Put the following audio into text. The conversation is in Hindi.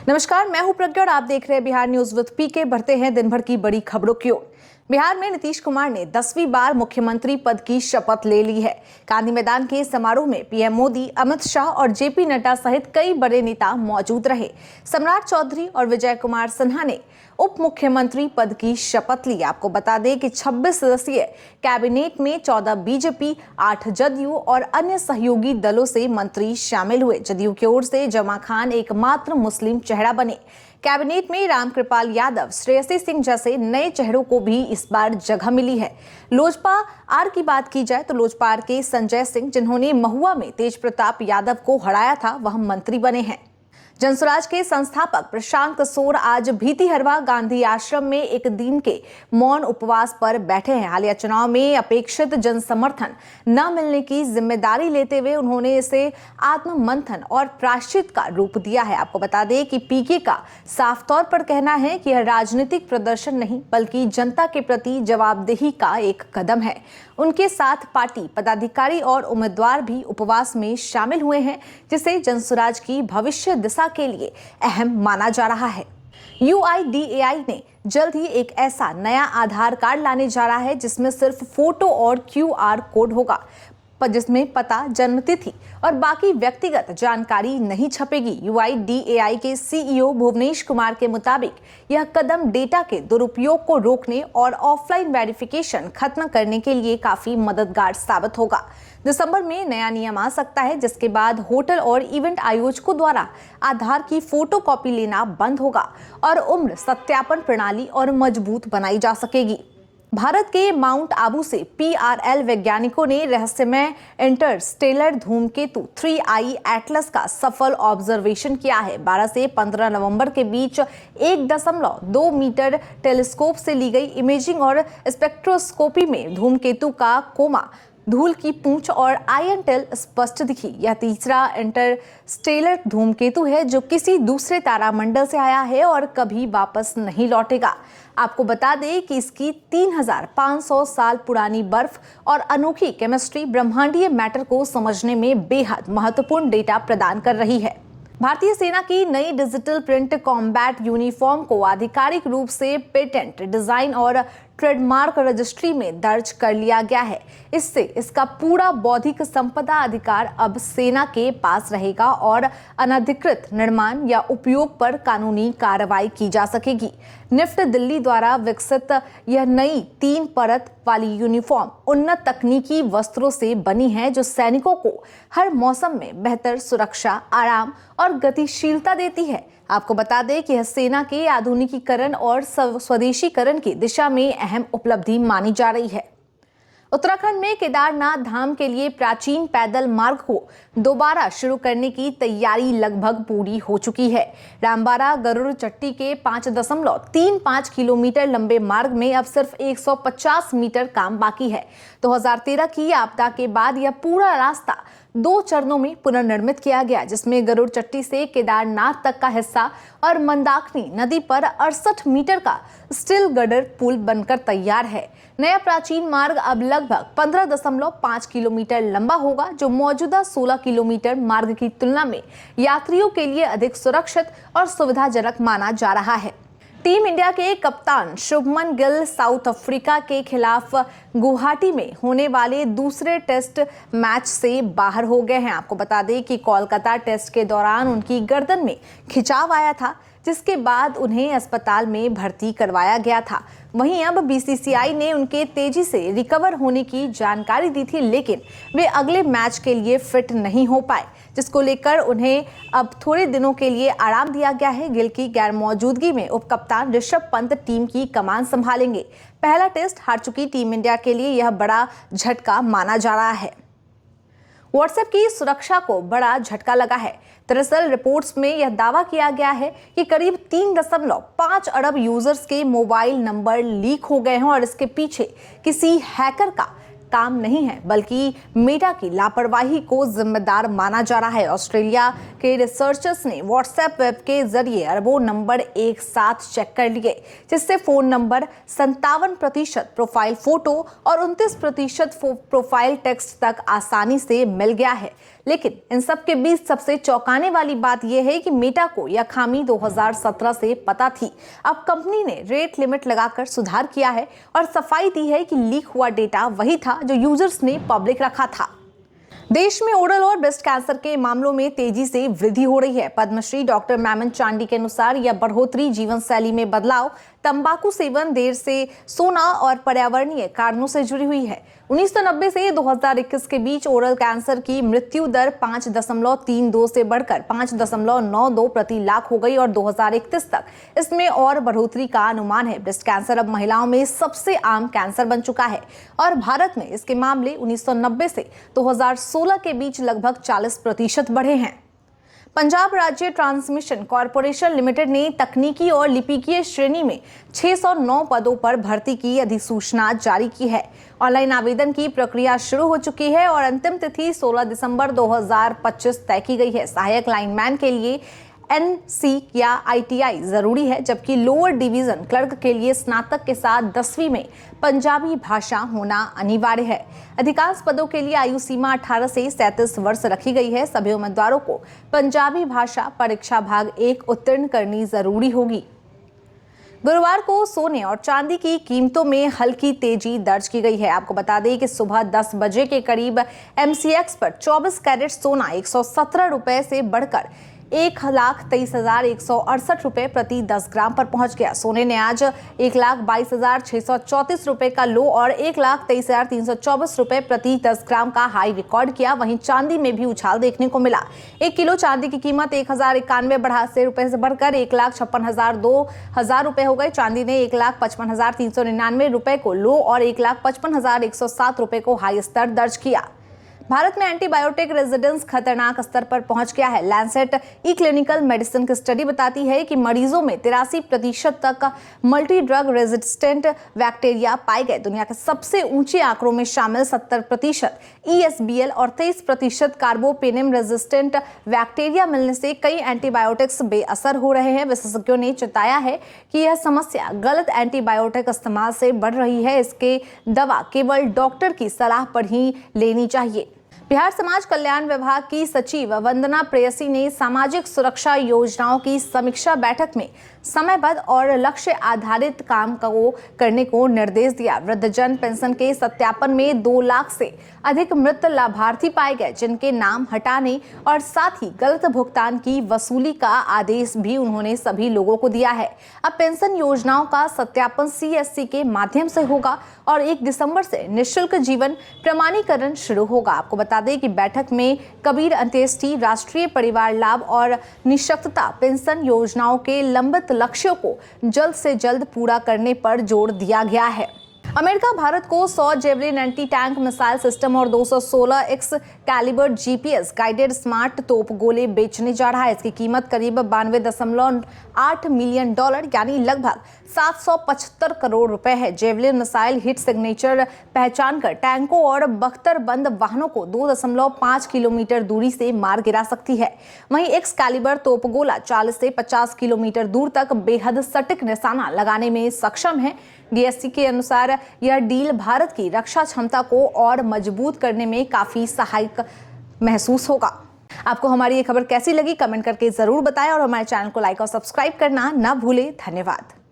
नमस्कार, मैं हूं प्रज्ञा और आप देख रहे हैं बिहार न्यूज विद पीके। बढ़ते हैं दिन भर की बड़ी खबरों की ओर। बिहार में नीतीश कुमार ने 10वीं बार मुख्यमंत्री पद की शपथ ले ली है। गांधी मैदान के समारोह में पीएम मोदी, अमित शाह और जेपी नड्डा सहित कई बड़े नेता मौजूद रहे। सम्राट चौधरी और विजय कुमार सिन्हा ने उप मुख्यमंत्री पद की शपथ ली। आपको बता दें कि 26 सदस्यीय कैबिनेट में 14 बीजेपी, 8 जदयू और अन्य सहयोगी दलों से मंत्री शामिल हुए। जदयू की ओर से जमा खान एकमात्र मुस्लिम चेहरा बने। कैबिनेट में रामकृपाल यादव, श्रेयसी सिंह जैसे नए चेहरों को भी इस बार जगह मिली है। लोजपा आर की बात की जाए तो लोजपा आर के संजय सिंह, जिन्होंने महुआ में तेज प्रताप यादव को हराया था, वह मंत्री बने हैं। जनसुराज के संस्थापक प्रशांत किशोर आज भीतिहरवा गांधी आश्रम में एक दिन के मौन उपवास पर बैठे हैं। हालिया चुनाव में अपेक्षित जन समर्थन न मिलने की जिम्मेदारी लेते हुए उन्होंने इसे आत्ममंथन और प्रायश्चित का रूप दिया है। आपको बता दें कि पीके का साफ तौर पर कहना है कि यह राजनीतिक प्रदर्शन नहीं बल्कि जनता के प्रति जवाबदेही का एक कदम है। उनके साथ पार्टी पदाधिकारी और उम्मीदवार भी उपवास में शामिल हुए हैं, जिसे जनसुराज की भविष्य दिशा के लिए अहम माना जा रहा है। UIDAI ने जल्द ही एक ऐसा नया आधार कार्ड लाने जा रहा है जिसमें सिर्फ फोटो और QR कोड होगा, जिसमें पता, जन्मतिथि और बाकी व्यक्तिगत जानकारी नहीं छपेगी। UIDAI के CEO भुवनेश कुमार के मुताबिक यह कदम डेटा के दुरुपयोग को रोकने और ऑफलाइन वेरिफिकेशन खत्म करने के लिए काफी मददगार साबित होगा। दिसंबर में नया नियम आ सकता है, जिसके बाद होटल और इवेंट आयोजकों द्वारा आधार की फोटो कॉपी लेना बंद होगा और उम्र सत्यापन प्रणाली और मजबूत बनाई जा सकेगी। भारत के माउंट आबू से PRL वैज्ञानिकों ने रहस्यमय इंटरस्टेलर धूमकेतु 3I एटलस का सफल ऑब्जर्वेशन किया है। 12 से 15 नवंबर के बीच 1.2 मीटर टेलीस्कोप से ली गई इमेजिंग और स्पेक्ट्रोस्कोपी में धूमकेतु का कोमा, धूल की पूंछ और आयन टेल स्पष्ट दिखी। यह तीसरा इंटरस्टेलर धूमकेतु है जो किसी दूसरे तारामंडल से आया है और कभी वापस नहीं लौटेगा। आपको बता दें कि इसकी 3500 साल पुरानी बर्फ और अनोखी केमिस्ट्री ब्रह्मांडीय मैटर को समझने में बेहद महत्वपूर्ण डेटा प्रदान कर रही है। भारतीय सेना की नई डिजिटल प्रिंट कॉम्बैट यूनिफॉर्म को आधिकारिक रूप से पेटेंट, डिजाइन और ट्रेडमार्क रजिस्ट्री में दर्ज कर लिया गया है। इससे इसका पूरा बौद्धिक संपदा अधिकार अब सेना के पास रहेगा और अनधिकृत निर्माण या उपयोग पर कानूनी कार्रवाई की जा सकेगी। निफ्ट दिल्ली द्वारा विकसित यह नई 3 परत वाली यूनिफॉर्म उन्नत तकनीकी वस्त्रों से बनी है जो सैनिकों को हर मौसम में बेहतर सुरक्षा, आराम और गतिशीलता देती है। आपको बता दें कि यह सेना के आधुनिकीकरण और स्वदेशीकरण की दिशा में अहम उपलब्धि मानी जा रही है। उत्तराखंड में केदारनाथ धाम के लिए प्राचीन पैदल मार्ग को दोबारा शुरू करने की तैयारी लगभग पूरी हो चुकी है। रामबारा गरुड़ चट्टी के 5.35 किलोमीटर लंबे मार्ग में अब सिर्फ 150 मीटर काम बाकी है। 2013 की आपदा के बाद यह पूरा रास्ता 2 चरणों में पुनर्निर्मित किया गया, जिसमें गरुड़ चट्टी से केदारनाथ तक का हिस्सा और मंदाकिनी नदी पर 68 मीटर का स्टील गर्डर पुल बनकर तैयार है। नया प्राचीन मार्ग अब लगभग 15.5 किलोमीटर लंबा होगा, जो मौजूदा 16 किलोमीटर मार्ग की तुलना में यात्रियों के लिए अधिक सुरक्षित और सुविधाजनक माना जा रहा है। टीम इंडिया के कप्तान शुभमन गिल साउथ अफ्रीका के खिलाफ गुवाहाटी में होने वाले दूसरे टेस्ट मैच से बाहर हो गए हैं। आपको बता दें कि कोलकाता टेस्ट के दौरान उनकी गर्दन में खिंचाव आया था, जिसके बाद उन्हें अस्पताल में भर्ती करवाया गया था। वहीं अब BCCI ने उनके तेजी से रिकवर होने की जानकारी दी थी, लेकिन वे अगले मैच के लिए फिट नहीं हो पाए, जिसको लेकर उन्हें अब थोड़े दिनों के लिए आराम दिया गया है। गिल की गैर मौजूदगी में उपकप्तान ऋषभ पंत टीम की कमान संभालेंगे। पहला टेस्ट हार चुकी टीम इंडिया के लिए यह बड़ा झटका माना जा रहा है। व्हाट्सएप की सुरक्षा को बड़ा झटका लगा है। दरअसल रिपोर्ट्स में यह दावा किया गया है कि करीब 3.5 अरब यूजर्स के मोबाइल नंबर लीक हो गए हैं और इसके पीछे किसी हैकर का काम नहीं है, बल्कि मेटा की लापरवाही को जिम्मेदार माना जा रहा है। ऑस्ट्रेलिया के रिसर्चर्स ने व्हाट्सएप वेब के जरिए अरबों नंबर एक साथ चेक कर लिए, जिससे फोन नंबर 57% प्रोफाइल फोटो और 29% प्रोफाइल टेक्स्ट तक आसानी से मिल गया है। लेकिन इन सब के बीच सबसे चौंकाने वाली बात यह है कि मेटा को यह खामी 2017 से पता थी। अब कंपनी ने रेट लिमिट लगाकर सुधार किया है और सफाई दी है कि लीक हुआ डेटा वही था जो यूजर्स ने पब्लिक रखा था। देश में ओरल और ब्रेस्ट कैंसर के मामलों में तेजी से वृद्धि हो रही है। पद्मश्री डॉक्टर मैमन चांडी के अनुसार यह बढ़ोतरी जीवन शैली में बदलाव, तंबाकू सेवन, देर से सोना और पर्यावरणीय कारणों से जुड़ी हुई है। 1990 से 2021 के बीच ओरल कैंसर की मृत्यु दर 5.32 से बढ़कर 5.92 प्रति लाख हो गई और 2031 तक इसमें और बढ़ोतरी का अनुमान है। ब्रेस्ट कैंसर अब महिलाओं में सबसे आम कैंसर बन चुका है और भारत में इसके मामले 1990 से 2016 के बीच लगभग 40% बढ़े हैं। पंजाब राज्य ट्रांसमिशन कॉरपोरेशन लिमिटेड ने तकनीकी और लिपिकीय श्रेणी में 609 पदों पर भर्ती की अधिसूचना जारी की है। ऑनलाइन आवेदन की प्रक्रिया शुरू हो चुकी है और अंतिम तिथि 16 दिसंबर 2025 तय की गई है। सहायक लाइनमैन के लिए NC या ITI जरूरी है, जबकि लोअर डिवीजन क्लर्क के लिए स्नातक के साथ 10वीं में पंजाबी भाषा होना अनिवार्य है। अधिकांश पदों के लिए आयु सीमा 18 से 37 वर्ष रखी गई है। सभी उम्मीदवारों को पंजाबी भाषा परीक्षा भाग 1 उत्तीर्ण करनी जरूरी होगी। गुरुवार को सोने और चांदी की कीमतों में हल्की तेजी दर्ज की गई है। आपको बता दें कि सुबह 10 बजे के करीब MCX पर 24 कैरेट सोना 117 रुपए से बढ़कर 1,23,168 रुपए प्रति 10 ग्राम पर पहुंच गया। सोने ने आज 1,22,634 रुपए का लो और 1,23,324 रुपए प्रति 10 ग्राम का हाई रिकॉर्ड किया। वहीं चांदी में भी उछाल देखने को मिला। 1 किलो चांदी की कीमत 1,091 रुपए से बढ़कर 1,56,002 रुपए हो गए। चांदी ने 1,55,399 रुपए को लो और 1,55,107 रुपए को हाई स्तर दर्ज किया। भारत में एंटीबायोटिक रेजिडेंस खतरनाक स्तर पर पहुंच गया है। लैंसेट ई क्लिनिकल मेडिसिन की स्टडी बताती है कि मरीजों में 83% तक मल्टी ड्रग रेजिस्टेंट बैक्टीरिया पाए गए। दुनिया के सबसे ऊंचे आंकड़ों में शामिल 70% ESBL और 23% कार्बोपेनिम रेजिस्टेंट बैक्टीरिया मिलने से कई एंटीबायोटिक्स बेअसर हो रहे हैं। विशेषज्ञों ने चेताया है कि यह समस्या गलत एंटीबायोटिक इस्तेमाल से बढ़ रही है। इसके दवा केवल डॉक्टर की सलाह पर ही लेनी चाहिए। बिहार समाज कल्याण विभाग की सचिव वंदना प्रेयसी ने सामाजिक सुरक्षा योजनाओं की समीक्षा बैठक में समयबद्ध और लक्ष्य आधारित काम को करने को निर्देश दिया। वृद्धजन पेंशन के सत्यापन में 2 लाख से अधिक मृत लाभार्थी पाए गए, जिनके नाम हटाने और साथ ही गलत भुगतान की वसूली का आदेश भी उन्होंने सभी लोगों को दिया है। अब पेंशन योजनाओं का सत्यापन CSC के माध्यम से होगा और 1 दिसंबर से निःशुल्क जीवन प्रमाणीकरण शुरू होगा। आपको बता दें कि बैठक में कबीर अंत्येष्टि, राष्ट्रीय परिवार लाभ और निःशक्तता पेंशन योजनाओं के लंबित लक्ष्यों को जल्द से जल्द पूरा करने पर जोर दिया गया है। अमेरिका भारत को 100 javelin anti tank missile system और 216 Excalibur GPS guided smart तोप गोले बेचने जा रहा है। इसकी कीमत करीब 92.8 मिलियन डॉलर यानी लगभग 775 करोड़ रुपए है। जेवलिन मिसाइल हिट सिग्नेचर पहचान कर टैंकों और बख्तरबंद वाहनों को 2.5 किलोमीटर दूरी से मार गिरा सकती है। वहीं एक्स कैलिबर तोप गोला 40 से 50 किलोमीटर दूर तक बेहद सटीक निशाना लगाने में सक्षम है। DSC के अनुसार यह डील भारत की रक्षा क्षमता को और मजबूत करने में काफी सहायक महसूस होगा। आपको हमारी ये खबर कैसी लगी कमेंट करके जरूर बताएं और हमारे चैनल को लाइक और सब्सक्राइब करना ना भूलें। धन्यवाद।